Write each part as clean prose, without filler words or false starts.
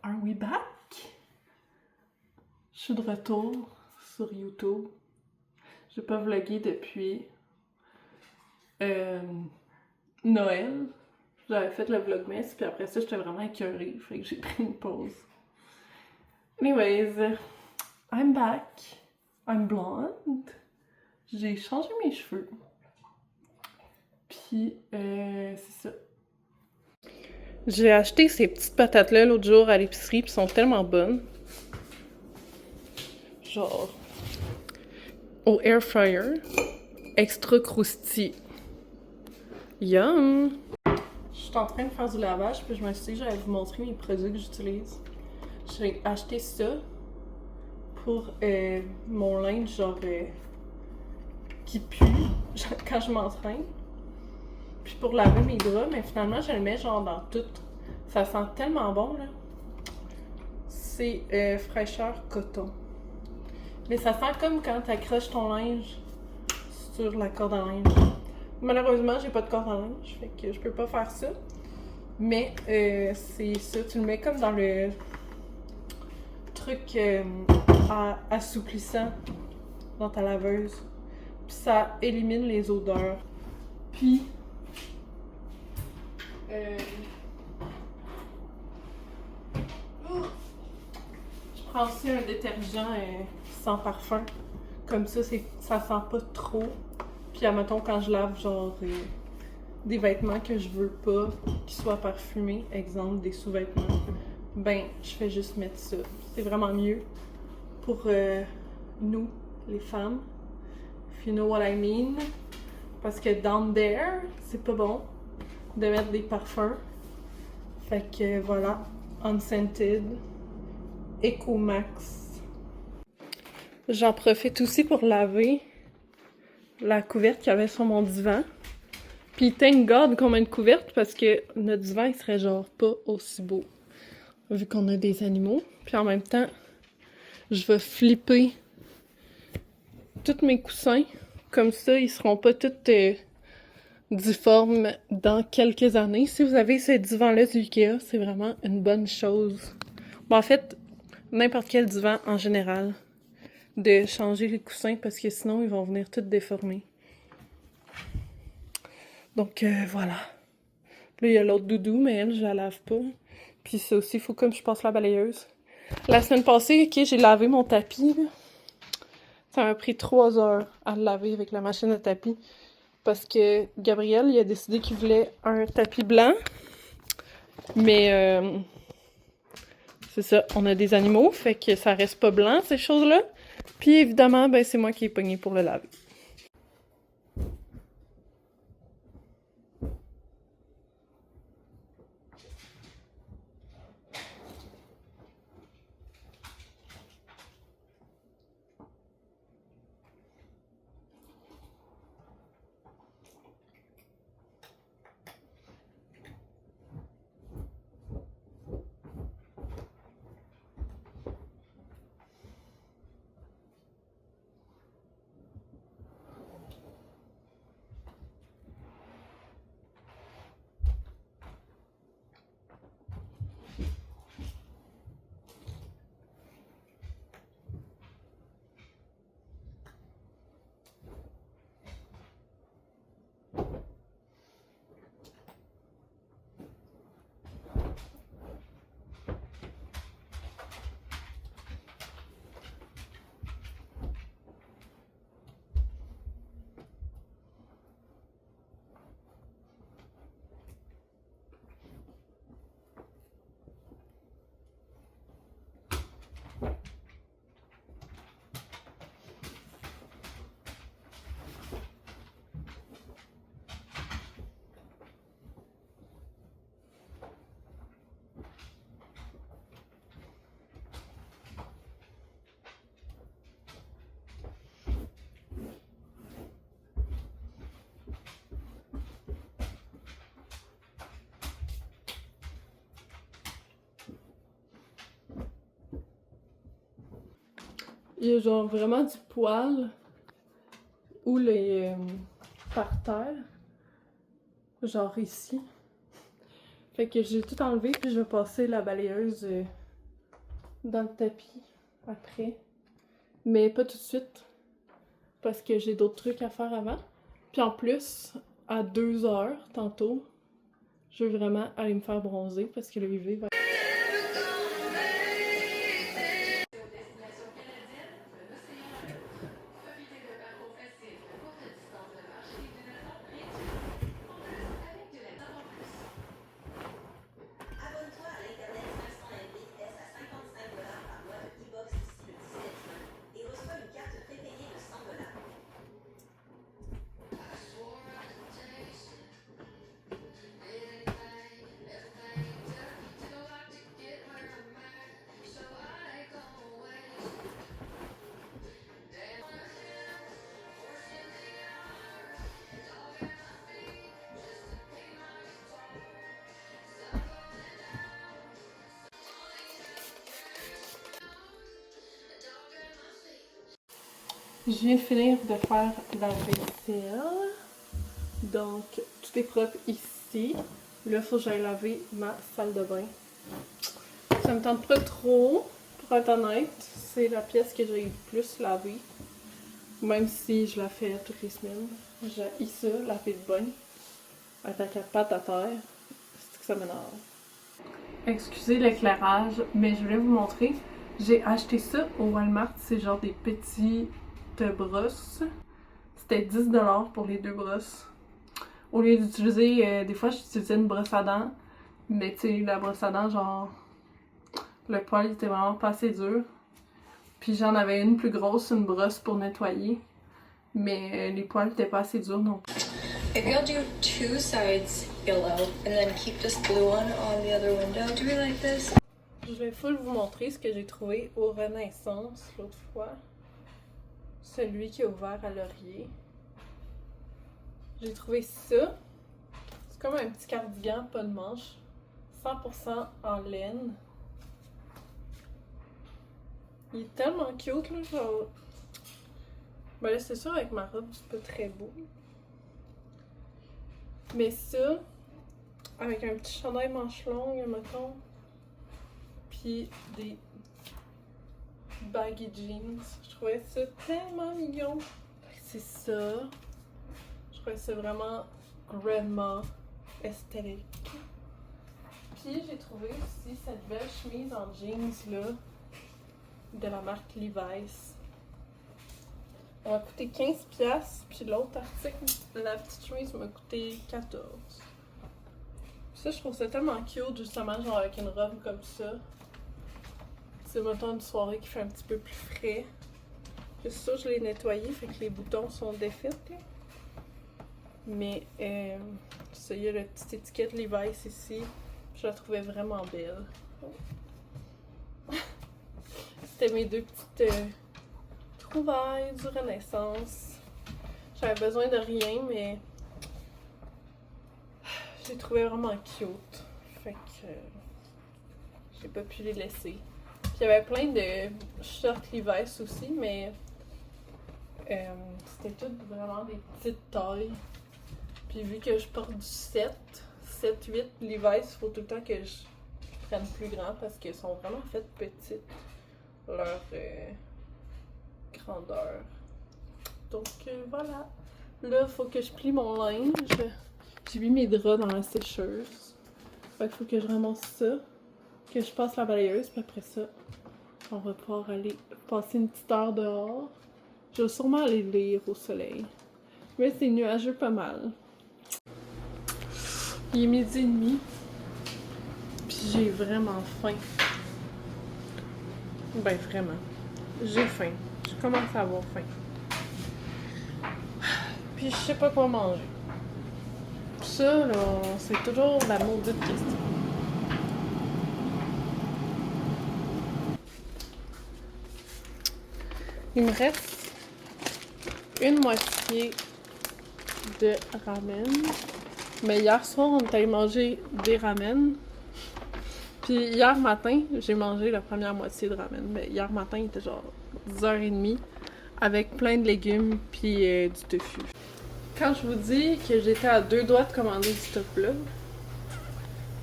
Are we back? Je suis de retour sur YouTube. J'ai pas vlogué depuis Noël. J'avais fait le vlogmas, puis après ça, j'étais vraiment écœurée. Fait que j'ai pris une pause. Anyways, I'm back. I'm blonde. J'ai changé mes cheveux. Puis, c'est ça. J'ai acheté ces petites patates-là l'autre jour à l'épicerie, puis sont tellement bonnes. Genre, au air fryer, extra croustillant. Yum! Je suis en train de faire du lavage, puis je me suis dit que j'allais vous montrer mes produits que j'utilise. J'ai acheté ça pour mon linge, genre, qui pue quand je m'entraîne. Puis pour laver mes draps, mais finalement, je le mets genre dans tout. Ça sent tellement bon, là. C'est fraîcheur coton. Mais ça sent comme quand tu accroches ton linge sur la corde à linge. Malheureusement, j'ai pas de corde à linge, fait que je peux pas faire ça. Mais c'est ça, tu le mets comme dans le truc assouplissant dans ta laveuse. Puis ça élimine les odeurs. Puis je prends aussi un détergent sans parfum. Comme ça, ça sent pas trop. Puis admettons quand je lave genre des vêtements que je veux pas qu'ils soient parfumés, exemple des sous-vêtements, ben je fais juste mettre ça. C'est vraiment mieux pour nous, les femmes. If you know what I mean. Parce que down there, c'est pas bon de mettre des parfums. Fait que voilà, Unscented, Ecomax. J'en profite aussi pour laver la couverte qu'il y avait sur mon divan. Puis thank God qu'on met une couverte parce que notre divan il serait genre pas aussi beau vu qu'on a des animaux. Puis en même temps, je vais flipper tous mes coussins. Comme ça, ils seront pas tous difformes dans quelques années. Si vous avez ce divan-là du Ikea, c'est vraiment une bonne chose. Bon, en fait, n'importe quel divan en général, de changer les coussins parce que sinon, ils vont venir tous déformés. Donc, voilà. Là, il y a l'autre doudou, mais elle, je la lave pas. Puis ça aussi, il faut comme je passe la balayeuse. La semaine passée, ok, j'ai lavé mon tapis, là. Ça m'a pris 3 heures à le laver avec la machine à tapis. Parce que Gabriel, il a décidé qu'il voulait un tapis blanc. Mais, c'est ça, on a des animaux, fait que ça reste pas blanc, ces choses-là. Puis évidemment, ben c'est moi qui ai pogné pour le laver. Il y a genre vraiment du poil ou les par terre, genre ici. Fait que j'ai tout enlevé puis je vais passer la balayeuse dans le tapis après. Mais pas tout de suite. Parce que j'ai d'autres trucs à faire avant. Puis en plus, à 2h tantôt, je veux vraiment aller me faire bronzer parce que le UV va... Je viens de finir de faire la vaisselle. Donc, tout est propre ici. Là, il faut que j'aille laver ma salle de bain. Ça me tente pas trop, pour être honnête. C'est la pièce que j'ai le plus lavée. Même si je la fais toutes les semaines. J'ai ça, laver de bain. Avec la pâte à terre. C'est que ça m'énerve. Excusez l'éclairage, mais je voulais vous montrer. J'ai acheté ça au Walmart. C'est genre des petites brosses. C'était 10$ pour les 2 brosses. Au lieu d'utiliser, des fois j'utilisais une brosse à dents, mais tu sais, la brosse à dents, genre, le poil était vraiment pas assez dur. Puis j'en avais une plus grosse, une brosse pour nettoyer, mais les poils étaient pas assez durs non plus. Maybe I'll do 2 sides yellow and then keep this blue one on the other window. Do we like this? Je vais full vous montrer ce que j'ai trouvé au Renaissance l'autre fois. Celui qui est ouvert à Laurier. J'ai trouvé ça. C'est comme un petit cardigan, pas de manche. 100% en laine. Il est tellement cute, là, genre... Ben là, c'est sûr, avec ma robe, c'est pas très beau. Mais ça, avec un petit chandail manche longue, mettons, puis des baggy jeans. Je trouvais ça tellement mignon. C'est ça. Je trouvais ça vraiment grandma esthétique. Puis j'ai trouvé aussi cette belle chemise en jeans là de la marque Levi's. Elle m'a coûté 15$, puis l'autre article, la petite chemise m'a coûté 14$. Ça, je trouve ça tellement cute, justement, genre avec une robe comme ça. C'est mettons une soirée qui fait un petit peu plus frais. C'est sûr, je l'ai nettoyé, fait que les boutons sont défaits. Mais ça, il y a la petite étiquette Levi's ici. Je la trouvais vraiment belle. C'était mes 2 petites trouvailles du Renaissance. J'avais besoin de rien, mais j'ai trouvé vraiment cute. Fait que j'ai pas pu les laisser. Puis il y avait plein de shorts Levi's aussi, mais c'était toutes vraiment des petites tailles. Puis vu que je porte du 7, 8 Levi's, il faut tout le temps que je prenne plus grand parce qu'elles sont vraiment faites petites, leur grandeur. Donc voilà. Là, il faut que je plie mon linge. J'ai mis mes draps dans la sécheuse. Fait qu'il faut que je ramasse ça, que je passe la balayeuse, puis après ça, on va pouvoir aller passer une petite heure dehors. Je vais sûrement aller lire au soleil. Mais c'est nuageux pas mal. Il est 12h30. Puis j'ai vraiment faim. Ben vraiment. J'ai faim. Je commence à avoir faim. Puis je sais pas quoi manger. Ça, là, c'est toujours la maudite question. Il me reste une moitié de ramen. Mais hier soir, on est allé manger des ramen. Puis hier matin, j'ai mangé la première moitié de ramen. Mais hier matin, il était genre 10h30 avec plein de légumes puis du tofu. Quand je vous dis que j'étais à 2 doigts de commander du tofu,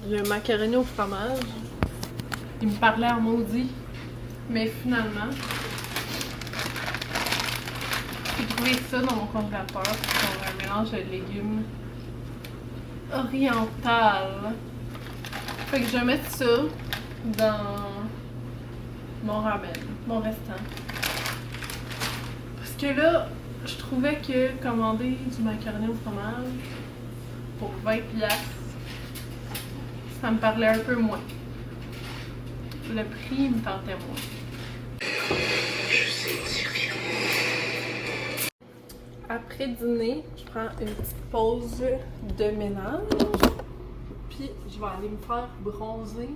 le macaroni au fromage, il me parlait en maudit. Mais finalement, j'ai trouvé ça dans mon congélateur. C'est un mélange de légumes oriental. Fait que je vais mettre ça dans mon ramen, mon restant. Parce que là, je trouvais que commander du macaroni au fromage pour 20$, ça me parlait un peu moins. Le prix me tentait moins. Après dîner, je prends une petite pause de ménage. Puis je vais aller me faire bronzer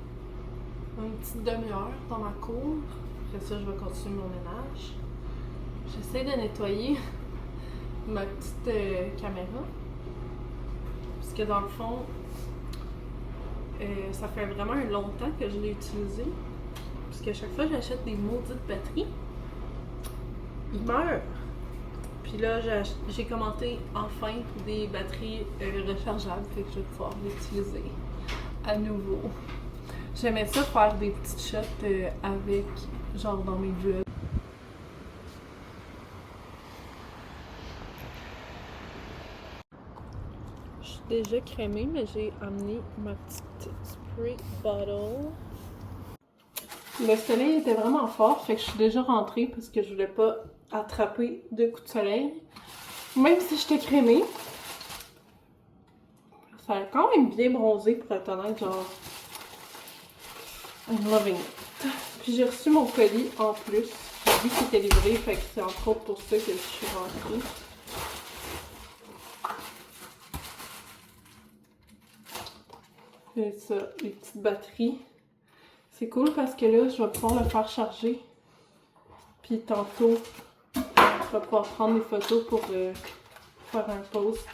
une petite demi-heure dans ma cour. Après ça, je vais continuer mon ménage. J'essaie de nettoyer ma petite caméra. Parce que dans le fond, ça fait vraiment longtemps que je l'ai utilisée. Parce qu'à chaque fois que j'achète des maudites batteries, ils meurent. Puis là, j'ai commandé enfin des batteries rechargeables, fait que je vais pouvoir l'utiliser à nouveau. J'aimais ça faire des petites shots avec, genre dans mes vlogs. Je suis déjà crémée, mais j'ai amené ma petite spray bottle. Le soleil était vraiment fort, fait que je suis déjà rentrée parce que je voulais pas attraper de coups de soleil. Même si j'étais crémée, ça a quand même bien bronzé pour être honnête, genre I'm loving it. Puis j'ai reçu mon colis en plus. J'ai vu qu'il était livré, fait que c'est entre autres pour ça que je suis rentrée. C'est ça, les petites batteries. C'est cool parce que là, je vais pouvoir le faire charger. Puis tantôt, je vais pouvoir prendre des photos pour faire un post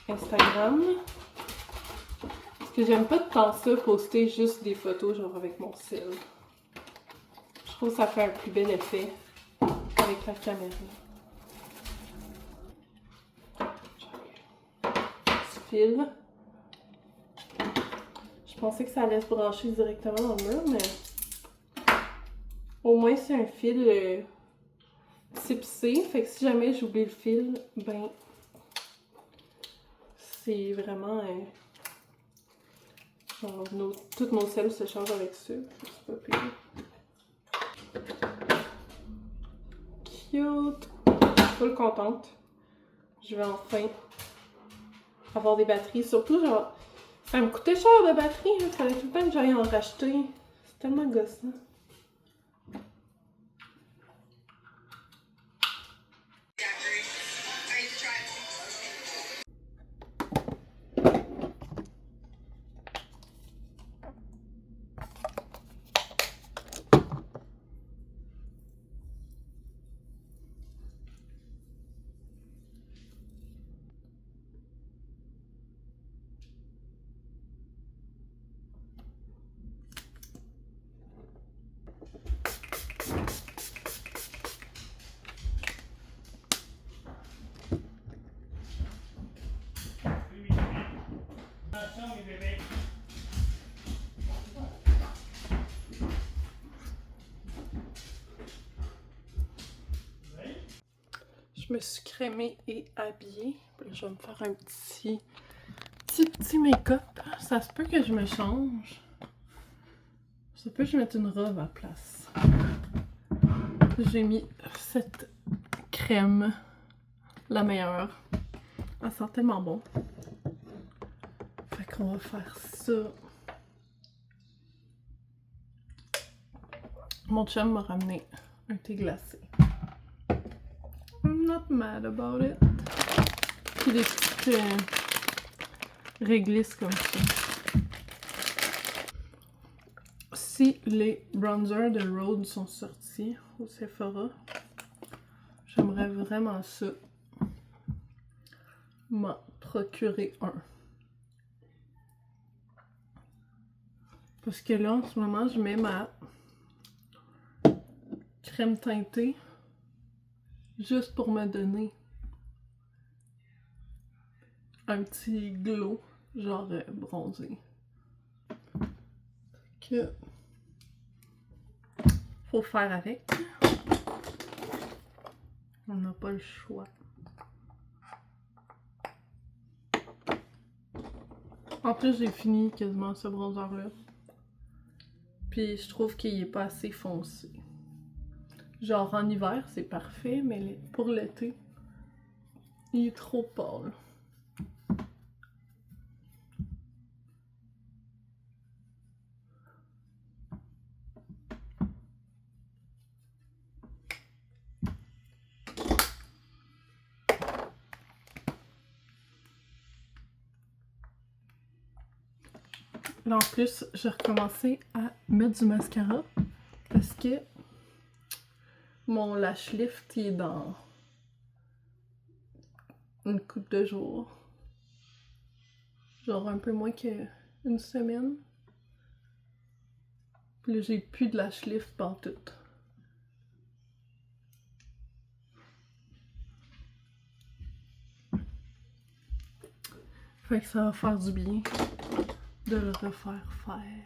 Instagram. Parce que j'aime pas tant ça, poster juste des photos genre avec mon cell. Je trouve que ça fait un plus bel effet avec la caméra. Petit fil. Je pensais que ça allait se brancher directement dans le mur, mais au moins c'est un fil type C. Fait que si jamais j'oublie le fil, ben c'est vraiment genre toutes nos selles se chargent avec ça. C'est pas pire. Cute! Je suis full contente. Je vais enfin avoir des batteries. Surtout, genre, ça me coûtait cher de batterie. Il fallait tout le temps que j'aille en racheter. C'est tellement gossant. Je me suis crémée et habillée. Je vais me faire un petit make-up. Ça se peut que je me change. Ça peut que je mette une robe à la place. J'ai mis cette crème, la meilleure. Elle sent tellement bon. Fait qu'on va faire ça. Mon chum m'a ramené un thé glacé. I'm not mad about it. Puis des petites réglisses comme ça. Si les bronzers de Rhode sont sortis au Sephora, j'aimerais vraiment ça m'en procurer un. Parce que là, en ce moment, je mets ma crème teintée juste pour me donner un petit glow, genre bronzé. Que Faut faire avec. On n'a pas le choix. En plus, j'ai fini quasiment ce bronzer-là. Puis je trouve qu'il est pas assez foncé. Genre en hiver, c'est parfait, mais pour l'été, il est trop pâle. Là, en plus, j'ai recommencé à mettre du mascara parce que mon lash lift il est dans une couple de jours. Genre un peu moins qu'une semaine. Puis là, j'ai plus de lash lift pantoute. Fait que ça va faire du bien de le refaire faire.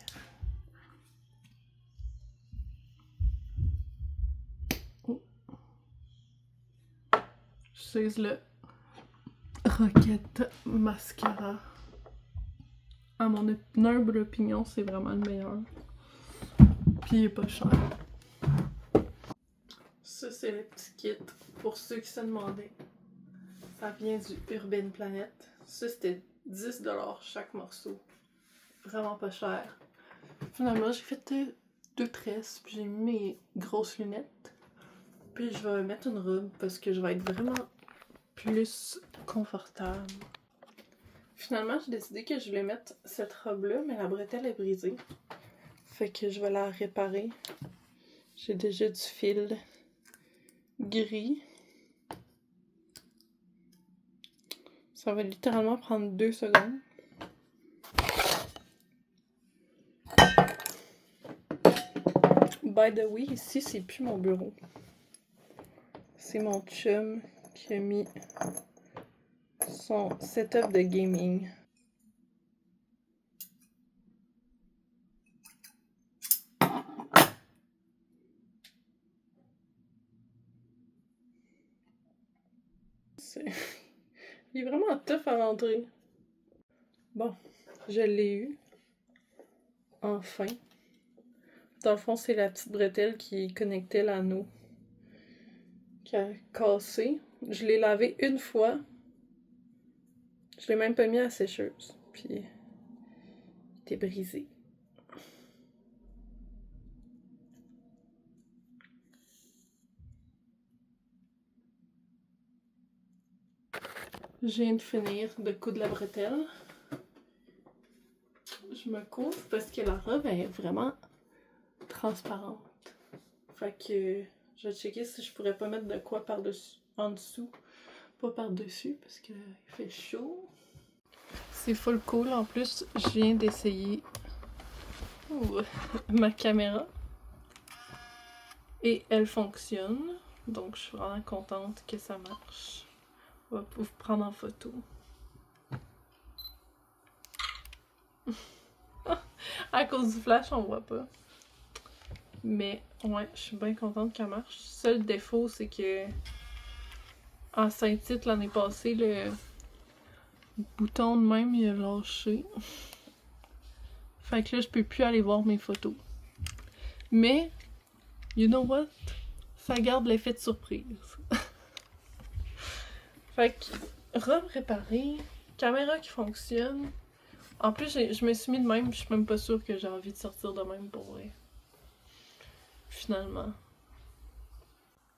Oh. J'utilise le Rocket Mascara. À mon humble opinion, c'est vraiment le meilleur. Puis il est pas cher. Ça, c'est le petit kit pour ceux qui se demandaient. Ça vient du Urban Planet. Ça, c'était 10$ chaque morceau. Vraiment pas cher. Finalement, j'ai fait 2 tresses, puis j'ai mis mes grosses lunettes. Puis je vais mettre une robe parce que je vais être vraiment plus confortable. Finalement, j'ai décidé que je voulais mettre cette robe-là, mais la bretelle est brisée. Fait que je vais la réparer. J'ai déjà du fil gris. Ça va littéralement prendre 2 secondes. By the way, ici, c'est plus mon bureau. C'est mon chum qui a mis son setup de gaming. Il est vraiment tough à rentrer. Bon, je l'ai eu. Enfin. Dans le fond, c'est la petite bretelle qui connectait l'anneau qui a cassé. Je l'ai lavé une fois. Je l'ai même pas mis à la sécheuse. Puis, il était brisé. Je viens de finir de coudre la bretelle. Je me couvre parce que la robe est vraiment transparente. Fait que je vais checker si je pourrais pas mettre de quoi par-dessus, en dessous, pas par-dessus parce que il fait chaud. C'est full cool. En plus, je viens d'essayer ma caméra et elle fonctionne. Donc, je suis vraiment contente que ça marche. On va vous prendre en photo. À cause du flash, on voit pas. Mais ouais, je suis bien contente qu'elle marche. Seul défaut, c'est que en Saint-Tite l'année passée, le bouton de même il a lâché. Fait que là, je peux plus aller voir mes photos. Mais, you know what? Ça garde l'effet de surprise. Fait que, robe réparée, caméra qui fonctionne. En plus, je me suis mis de même, je suis même pas sûre que j'ai envie de sortir de même pour vrai. Finalement.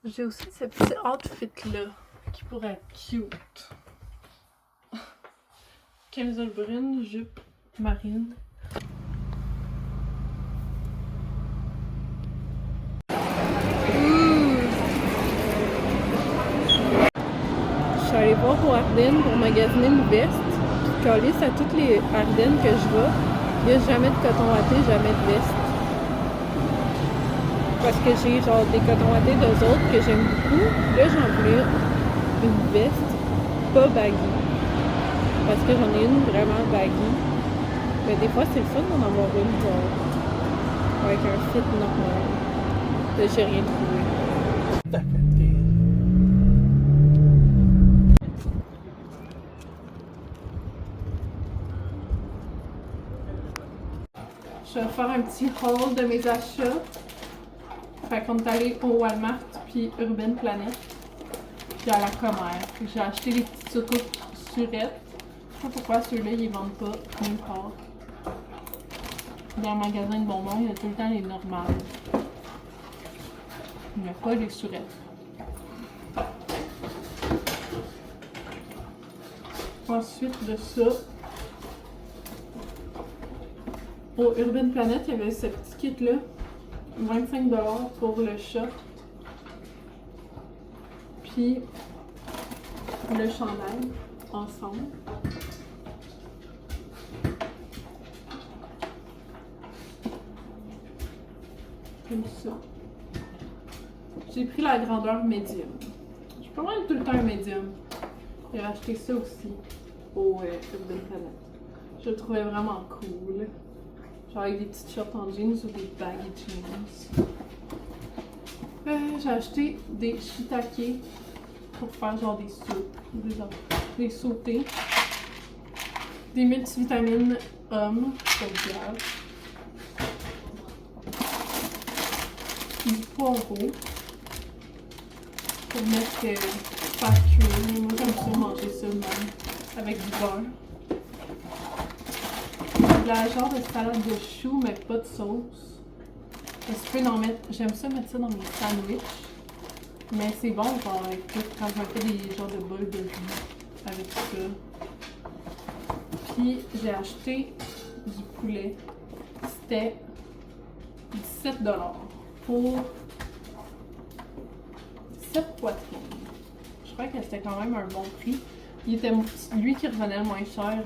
J'ai aussi ce petit outfit-là qui pourrait être cute. Camisole brune, jupe marine. Je suis allée voir au Ardennes pour magasiner une veste. Puis calisse à toutes les Ardennes que je vais, il n'y a jamais de coton watté, jamais de veste. Parce que j'ai genre des cotons wattés d'eux autres que j'aime beaucoup. Là, j'en voulais une veste pas baggy. Parce que j'en ai une vraiment baggy. Mais des fois, c'est le fun d'en avoir une genre avec un fit normal. Là, j'ai rien trouvé. Je vais faire un petit haul de mes achats. Fait qu'on est allé au Walmart puis Urban Planet. Puis à la Commère. J'ai acheté des petites surettes. Je sais pas pourquoi ceux-là ils vendent pas nulle part. Dans le magasin de bonbons, il y a tout le temps les normales. Il n'y a pas les surettes. Ensuite de ça, au Urban Planet, il y avait ce petit kit-là. 25$ pour le chat. Puis le chandail ensemble. Comme ça. J'ai pris la grandeur médium. Je peux même tout le temps un médium. J'ai acheté ça aussi au Urban Planet. Je le trouvais vraiment cool. Genre avec des petites shorts en jeans ou des baggy jeans. J'ai acheté des shiitake pour faire genre des soupes, des sautés. Des multivitamines hommes, comme ça. Du poireau pour mettre faire cuire. Moi j'aime ça manger ça même avec du beurre. De la genre de salade de choux mais pas de sauce. Tu peux en mettre. J'aime ça mettre ça dans mes sandwichs. Mais c'est bon genre avec tout quand je me fais des genres de bols de riz avec ça. Puis j'ai acheté du poulet. C'était 17$ pour 7 poitrines. Je crois que c'était quand même un bon prix. Il était lui qui revenait le moins cher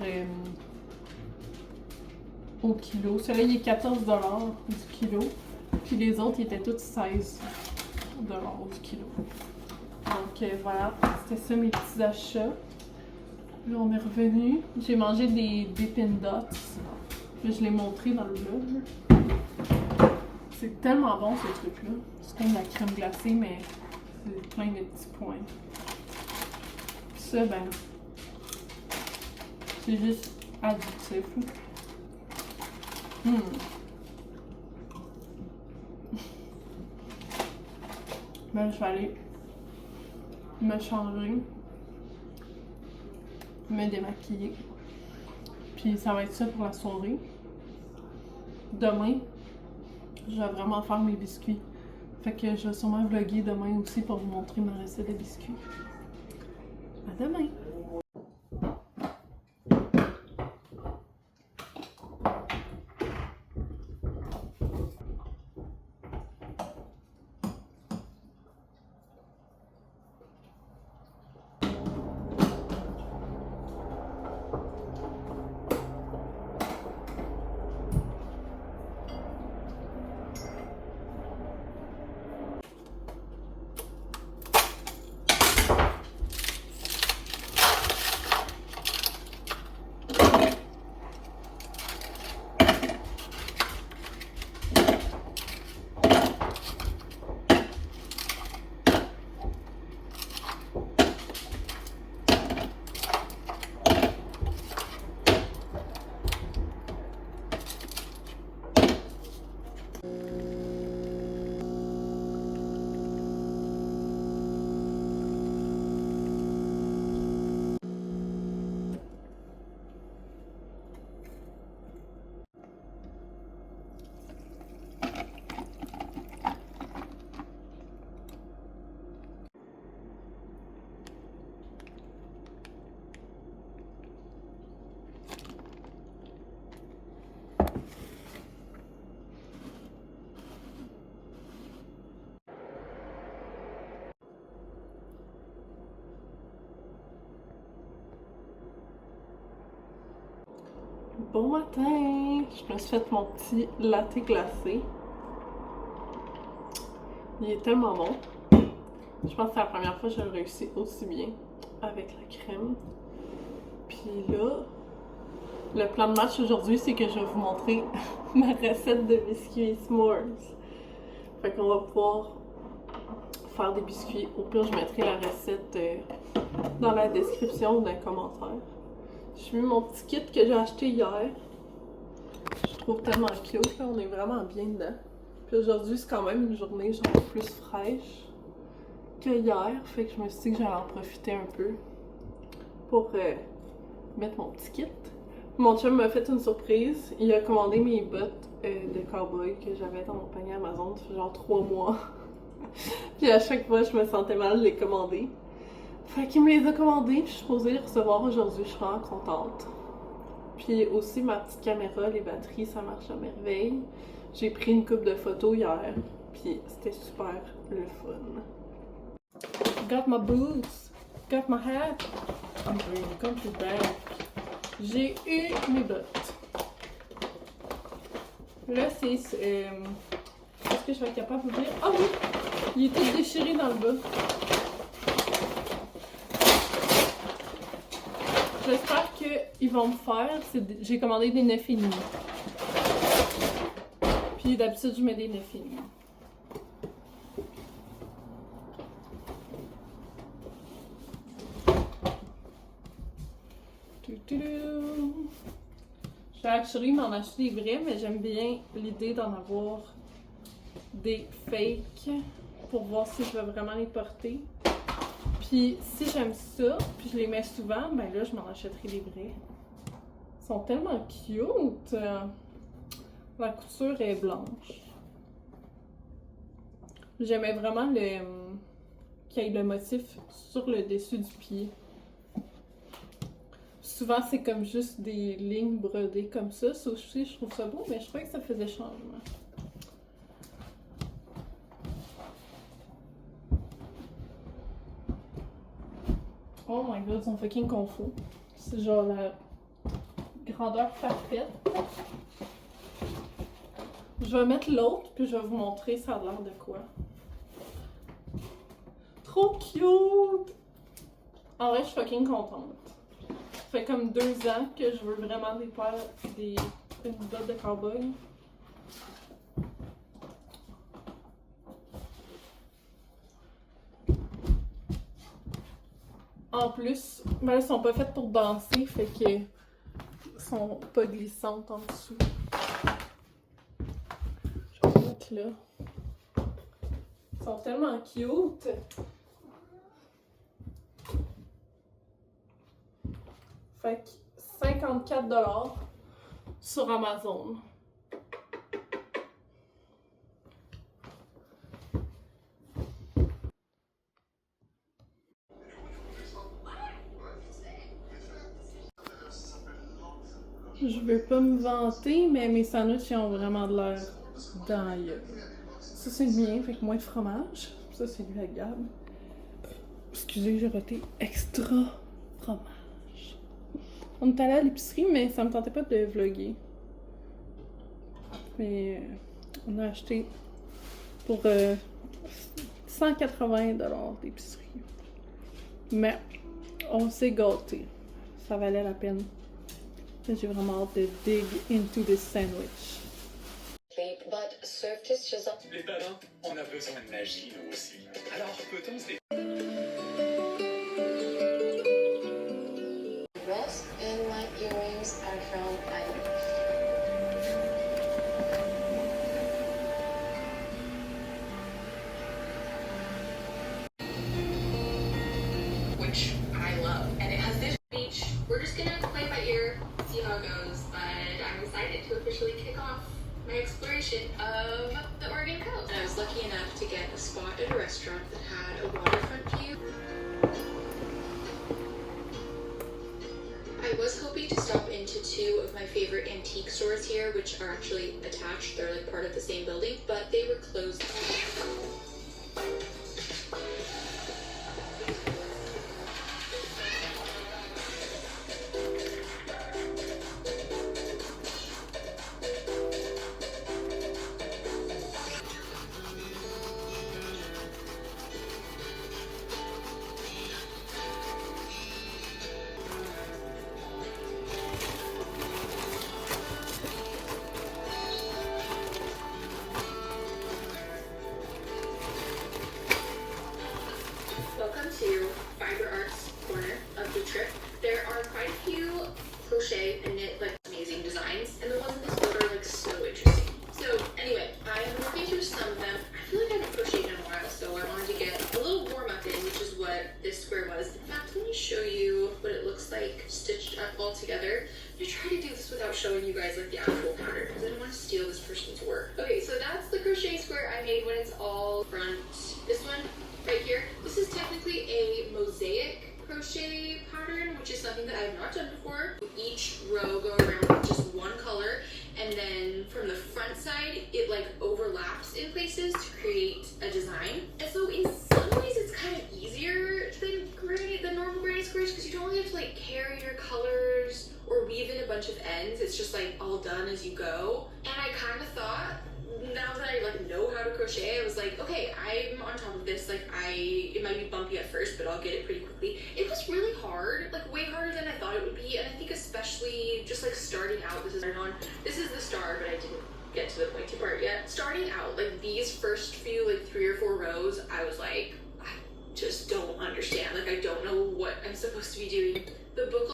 au kilo. Celui-là, il est 14$ du kilo. Puis les autres, ils étaient tous 16$ du kilo. Donc voilà, c'était ça mes petits achats. Là, on est revenu. J'ai mangé des Dippin' Dots. Là, je l'ai montré dans le vlog. C'est tellement bon ce truc-là. C'est comme la crème glacée, mais c'est plein de petits points. Puis ça, ben, c'est juste addictif. Ben, je vais aller me changer, me démaquiller. Puis ça va être ça pour la soirée. Demain, je vais vraiment faire mes biscuits. Fait que je vais sûrement vlogger demain aussi pour vous montrer ma recette de biscuits. À demain! Bon matin! Je me suis fait mon petit latte glacé. Il est tellement bon. Je pense que c'est la première fois que je le réussis aussi bien avec la crème. Puis là, le plan de match aujourd'hui, c'est que je vais vous montrer ma recette de biscuits s'mores. Fait qu'on va pouvoir faire des biscuits. Au pire, je mettrai la recette dans la description ou dans les commentaires. J'ai mis mon petit kit que j'ai acheté hier. Je trouve tellement cute, là, on est vraiment bien dedans. Puis aujourd'hui, c'est quand même une journée genre plus fraîche que hier, fait que je me suis dit que j'allais en profiter un peu pour mettre mon petit kit. Mon chum m'a fait une surprise, il a commandé mes bottes de cowboy que j'avais dans mon panier Amazon, ça fait genre 3 mois. Puis à chaque fois, je me sentais mal de les commander. Fait qu'il me les a commandées, puis je suis supposée les recevoir aujourd'hui, je suis vraiment contente. Puis aussi, ma petite caméra, les batteries, ça marche à merveille. J'ai pris une coupe de photos hier, puis c'était super le fun. Got my boots, got my hat, I'm going to come to back. J'ai eu mes bottes. Là, c'est... est-ce que je vais être capable de vous dire? Ah oui! Il était déchiré dans le bas. J'espère qu'ils vont me faire. J'ai commandé des 9,5. Puis d'habitude, je mets des 9,5. Je vais actually m'en acheter des vrais, mais j'aime bien l'idée d'en avoir des fakes pour voir si je vais vraiment les porter. Puis si j'aime ça, puis je les mets souvent, ben là je m'en achèterai des vrais. Ils sont tellement cute! La couture est blanche. J'aimais vraiment qu'il y ait le motif sur le dessus du pied. Souvent c'est comme juste des lignes brodées comme ça. Ça aussi je trouve ça beau, mais je trouvais que ça faisait changement. Oh my god, ils sont fucking confus. C'est genre la grandeur parfaite. Je vais mettre l'autre, puis je vais vous montrer ça a l'air de quoi. Trop cute! En vrai, je suis fucking contente. Ça fait comme 2 ans que je veux vraiment une botte de cowboy. En plus, ben, elles sont pas faites pour danser, fait que sont pas glissantes en dessous. Je vais mettre là. Ils sont tellement cute! Fait que 54$ sur Amazon. Je veux pas me vanter, mais mes sandwichs ont vraiment de l'air d'ailleurs. Ça c'est le mien, fait que moins de fromage. Ça c'est lui avec Gab. Excusez, j'ai raté extra fromage. On est allé à l'épicerie, mais ça me tentait pas de vlogger. Mais on a acheté pour 180$ d'épicerie. Mais on s'est gâté. Ça valait la peine. J'ai vraiment hâte de dig into this sandwich. But serve just Les parents, on a besoin de magie, nous aussi. Alors, peut-on se rest and my earrings are from which I love. And it has this beach. We're just gonna play by ear, see how it goes, but I'm excited to officially kick off my exploration of the Oregon coast. And I was lucky enough to get a spot at a restaurant that had a waterfront view. I was hoping to stop into 2 of my favorite antique stores here, which are actually attached. They're like part of the same building, but they were closed. to Fiber Arts corner of the trip. There are quite a few crochet and knit like amazing designs, and the ones in this book are like so interesting. So anyway, I'm working through some of them. I feel like I haven't crocheted in a while, so I wanted to get a little warm up in, which is what this square was. In fact, let me show you what it looks like stitched up all together. I'm gonna try to do this without showing you guys like the actual pattern because I don't want to steal this person's work. Okay, so that's the crochet square I made when it's all front. This one right here, this is technically a mosaic crochet pattern, which is something that I have not done before. Each row go around with just one color, and then from the front side it like overlaps in places to create a design. And so in some ways it's kind of easier than normal granny squares because you don't really have to like carry your colors or weave in a bunch of ends. It's just like all done as you go. And I kind of thought, now that I like know how to crochet, I was like, okay, I'm on top of this. Like it might be bumpy at first, but I'll get it pretty quickly. It was really hard, like way harder than I thought it would be. And I think especially just like starting out, this is the star, but I didn't get to the pointy part yet. Starting out, like these first few like 3 or 4 rows, I was like, I just don't understand. Like I don't know what I'm supposed to be doing. The book.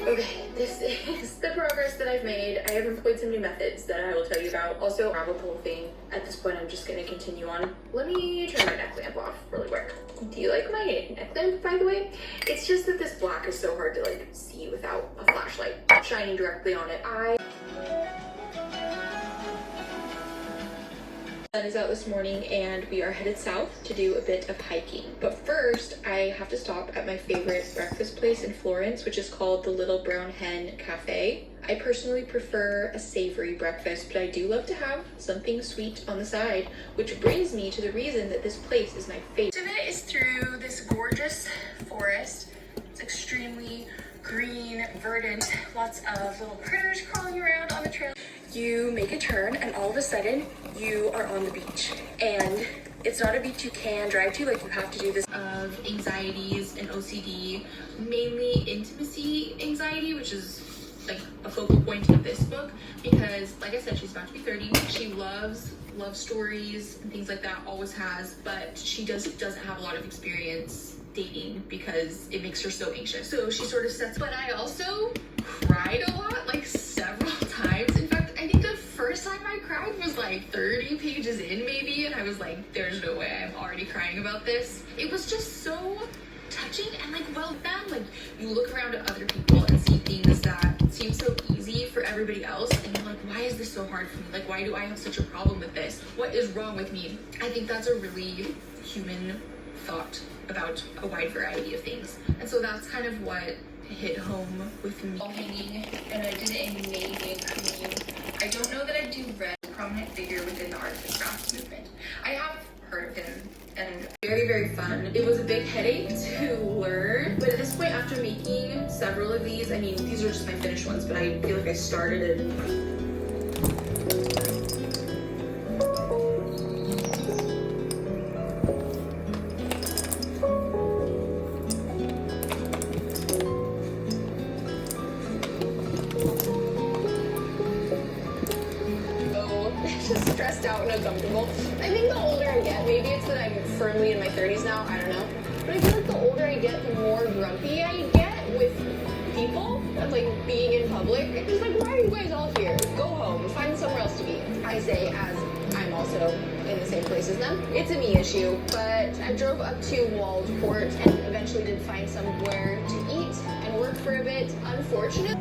Okay, this is the progress that I've made. I have employed some new methods that I will tell you about. Also, grab the whole thing. At this point, I'm just going to continue on. Let me turn my neck lamp off really quick. Do you like my neck lamp, by the way? It's just that this black is so hard to like see without a flashlight shining directly on it. Sun is out this morning and we are headed south to do a bit of hiking. But first, I have to stop at my favorite breakfast place in Florence, which is called the Little Brown Hen Cafe. I personally prefer a savory breakfast, but I do love to have something sweet on the side, which brings me to the reason that this place is my favorite. Most of it is through this gorgeous forest. It's extremely green, verdant, lots of little critters crawling around on the trail. You make a turn and all of a sudden you are on the beach, and it's not a beach you can drive to, like you have to do this of anxieties and OCD, mainly intimacy anxiety, which is like a focal point of this book because like I said, she's about to be 30. She loves love stories and things like that, always has, but she doesn't have a lot of experience dating because it makes her so anxious. So she sort of sets, but I also cried a lot, like several times. In fact, I think the first time I cried was like 30 pages in maybe, and I was like, there's no way I'm already crying about this. It was just so touching and like well done. Like you look around at other people and see things that seem so easy for everybody else, and you're like, why is this so hard for me? Like, why do I have such a problem with this? What is wrong with me? I think that's a really human thought about a wide variety of things. And so that's kind of what hit home with me. All hanging, and I did it in navy and cream. I don't know that I do red. Prominent figure within the arts and crafts movement. I have heard of him, and very, very fun. It was a big headache to learn, but at this point, after making several of these, I mean, these are just my finished ones, but I feel like I started it. Stressed out and uncomfortable. I think the older I get, maybe it's that I'm firmly in my 30s now, I don't know. But I feel like the older I get, the more grumpy I get with people, and like being in public. It's just like, why are you guys all here? Go home, find somewhere else to be. I say as I'm also in the same place as them. It's a me issue, but I drove up to Waldport and eventually did find somewhere to eat and work for a bit. Unfortunately,